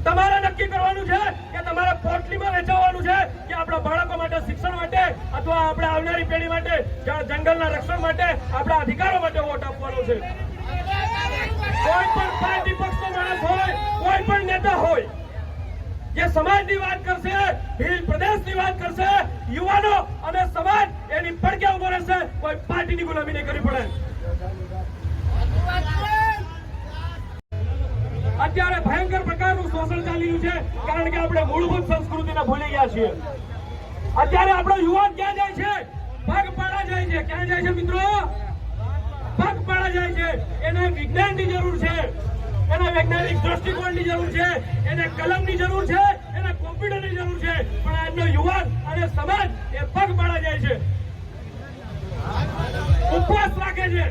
તમારે નક્કી કરવાનું છે કે તમારે પોટલીમાં વેચાવવાનું છે કે આપણા બાળકો માટે શિક્ષણ માટે અથવા આપણે આવનારી પેઢી માટે જંગલના રક્ષણ માટે આપણા અધિકારો માટે વોટ આપવાનો છે. કોઈ પણ પાર્ટી પક્ષનો માણસ હોય, કોઈ પણ નેતા હોય, જે સમાજની વાત કરશે, ભીલ પ્રદેશની વાત કરશે, યુવાનો અને સમાજ એની પડકે ઉભો રહેશે. કોઈ પાર્ટીની ગુલામી નહીં કરવી પડે. અત્યારે ભયંકર પ્રકારનું શોષણ ચાલી રહ્યું છે, કારણ કે આપણે મૂળભૂત સંસ્કૃતિને ભૂલી ગયા છીએ. અત્યારે આપણો યુવાન ક્યાં જાય છે? પગપાળા જાય છે. ક્યાં જાય છે મિત્રો? પગપાળા જાય છે. એને વિજ્ઞાનની જરૂર છે, એને વૈજ્ઞાનિક દ્રષ્ટિકોણની જરૂર છે, એને કલમની જરૂર છે, એને કોમ્પ્યુટરની જરૂર છે. પણ આજનો યુવાન અને સમાજ એ પગપાળા જાય છે, ઉપવાસ રાખે છે.